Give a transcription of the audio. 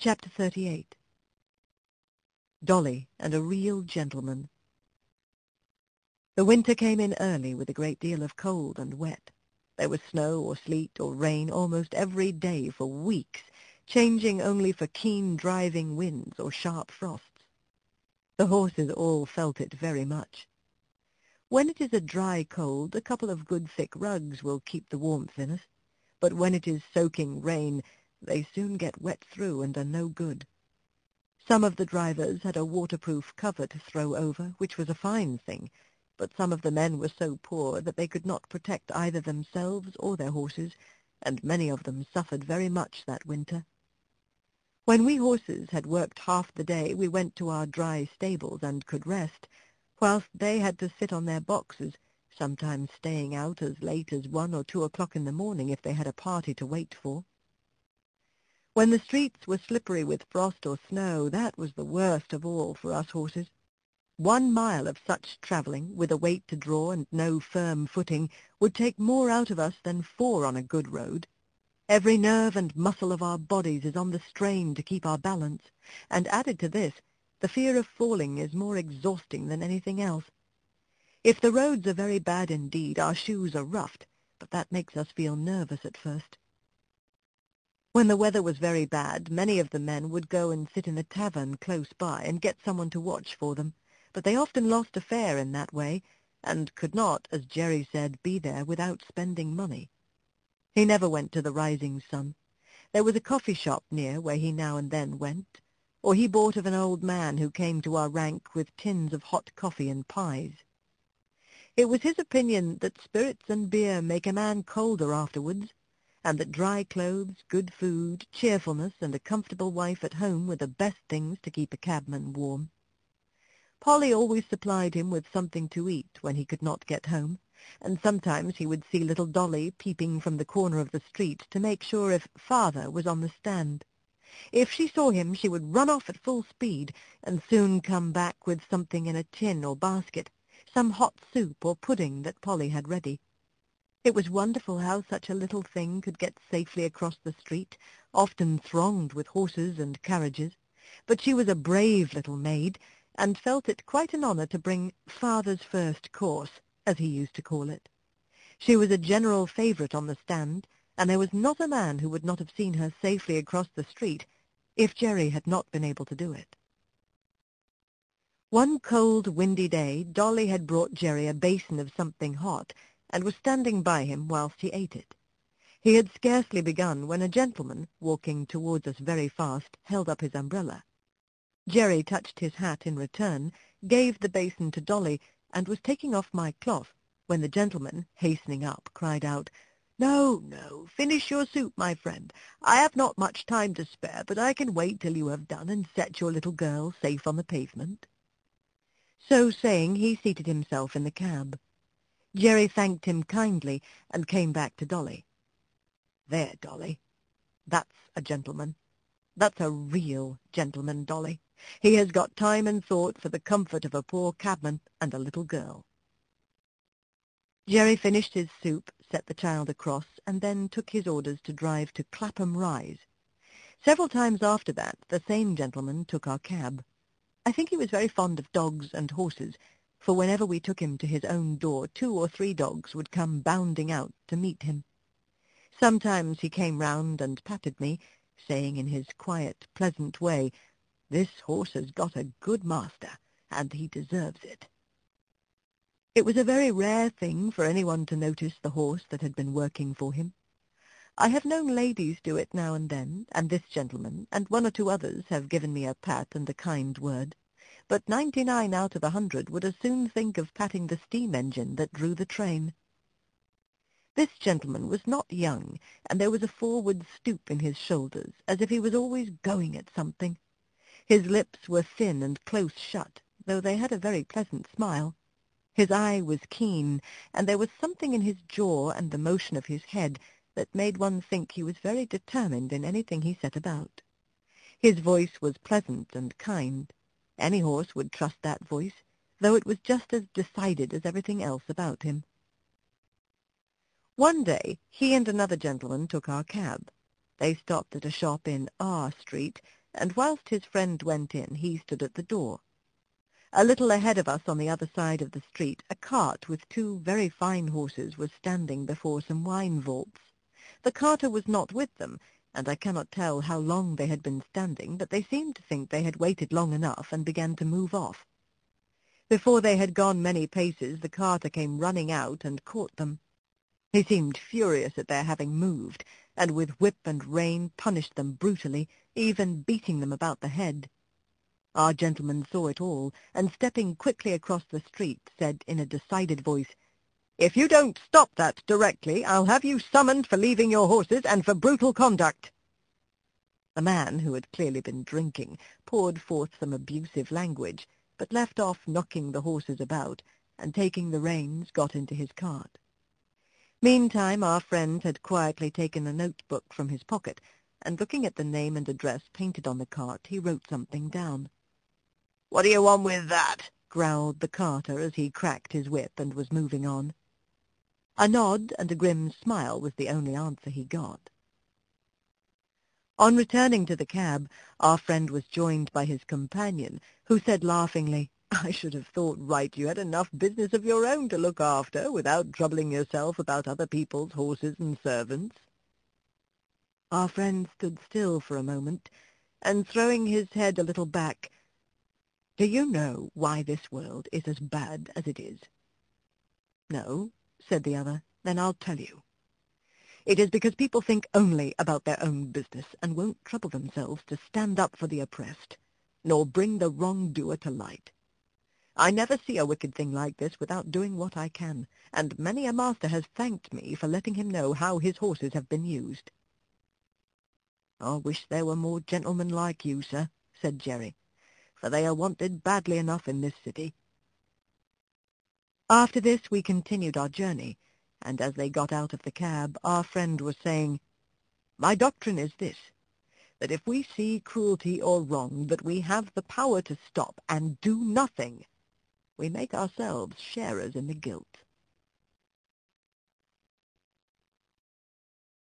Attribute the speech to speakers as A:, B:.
A: Chapter 38. Dolly and a Real Gentleman. The winter came in early with a great deal of cold and wet. There was snow or sleet or rain almost every day for weeks, changing only for keen driving winds or sharp frosts. The horses all felt it very much. When it is a dry cold, a couple of good thick rugs will keep the warmth in us, but when it is soaking rain, they soon get wet through and are no good. Some of the drivers had a waterproof cover to throw over, which was a fine thing, but some of the men were so poor that they could not protect either themselves or their horses, and many of them suffered very much that winter. When we horses had worked half the day, we went to our dry stables and could rest, whilst they had to sit on their boxes, sometimes staying out as late as 1 or 2 o'clock in the morning if they had a party to wait for. When the streets were slippery with frost or snow, that was the worst of all for us horses. 1 mile of such travelling, with a weight to draw and no firm footing, would take more out of us than 4 on a good road. Every nerve and muscle of our bodies is on the strain to keep our balance, and added to this, the fear of falling is more exhausting than anything else. If the roads are very bad indeed, our shoes are roughed, but that makes us feel nervous at first. When the weather was very bad, many of the men would go and sit in a tavern close by and get someone to watch for them, but they often lost a fare in that way, and could not, as Jerry said, be there without spending money. He never went to the Rising Sun. There was a coffee shop near where he now and then went, or he bought of an old man who came to our rank with tins of hot coffee and pies. It was his opinion that spirits and beer make a man colder afterwards, and that dry clothes, good food, cheerfulness, and a comfortable wife at home were the best things to keep a cabman warm. Polly always supplied him with something to eat when he could not get home, and sometimes he would see little Dolly peeping from the corner of the street to make sure if father was on the stand. If she saw him, she would run off at full speed, and soon come back with something in a tin or basket, some hot soup or pudding that Polly had ready. It was wonderful how such a little thing could get safely across the street, often thronged with horses and carriages, but she was a brave little maid, and felt it quite an honour to bring father's first course, as he used to call it. She was a general favourite on the stand, and there was not a man who would not have seen her safely across the street, if Jerry had not been able to do it. One cold, windy day, Dolly had brought Jerry a basin of something hot, and was standing by him whilst he ate it. He had scarcely begun when a gentleman, walking towards us very fast, held up his umbrella. Jerry touched his hat in return, gave the basin to Dolly, and was taking off my cloth, when the gentleman, hastening up, cried out, "No, no, finish your soup, my friend. I have not much time to spare, but I can wait till you have done and set your little girl safe on the pavement." So saying, he seated himself in the cab. Jerry thanked him kindly and came back to Dolly. "There, Dolly. That's a gentleman. That's a real gentleman, Dolly. He has got time and thought for the comfort of a poor cabman and a little girl." Jerry finished his soup, set the child across, and then took his orders to drive to Clapham Rise. Several times after that, the same gentleman took our cab. I think he was very fond of dogs and horses, for whenever we took him to his own door, 2 or 3 dogs would come bounding out to meet him. Sometimes he came round and patted me, saying in his quiet, pleasant way, "This horse has got a good master, and he deserves it." It was a very rare thing for anyone to notice the horse that had been working for him. I have known ladies do it now and then, and this gentleman and 1 or 2 others have given me a pat and a kind word, but 99 out of 100 would as soon think of patting the steam engine that drew the train. This gentleman was not young, and there was a forward stoop in his shoulders, as if he was always going at something. His lips were thin and close shut, though they had a very pleasant smile. His eye was keen, and there was something in his jaw and the motion of his head that made one think he was very determined in anything he set about. His voice was pleasant and kind. Any horse would trust that voice, though it was just as decided as everything else about him. One day he and another gentleman took our cab. They stopped at a shop in R Street, and whilst his friend went in, he stood at the door. A little ahead of us on the other side of the street, a cart with two very fine horses was standing before some wine vaults. The carter was not with them, and I cannot tell how long they had been standing, but they seemed to think they had waited long enough and began to move off. Before they had gone many paces, the carter came running out and caught them. He seemed furious at their having moved, and with whip and rein punished them brutally, even beating them about the head. Our gentleman saw it all, and stepping quickly across the street, said in a decided voice, "If you don't stop that directly, I'll have you summoned for leaving your horses and for brutal conduct." The man, who had clearly been drinking, poured forth some abusive language, but left off knocking the horses about, and taking the reins, got into his cart. Meantime, our friend had quietly taken a notebook from his pocket, and looking at the name and address painted on the cart, he wrote something down. "What do you want with that?" growled the carter as he cracked his whip and was moving on. A nod and a grim smile was the only answer he got. On returning to the cab, our friend was joined by his companion, who said laughingly, "I should have thought right you had enough business of your own to look after, without troubling yourself about other people's horses and servants." Our friend stood still for a moment, and throwing his head a little back, "Do you know why this world is as bad as it is?" "No," said the other. "Then I'll tell you. It is because people think only about their own business, and won't trouble themselves to stand up for the oppressed, nor bring the wrongdoer to light. I never see a wicked thing like this without doing what I can, and many a master has thanked me for letting him know how his horses have been used." "I wish there were more gentlemen like you, sir," said Jerry, "for they are wanted badly enough in this city." After this we continued our journey, and as they got out of the cab, our friend was saying, "My doctrine is this, that if we see cruelty or wrong that we have the power to stop and do nothing, we make ourselves sharers in the guilt."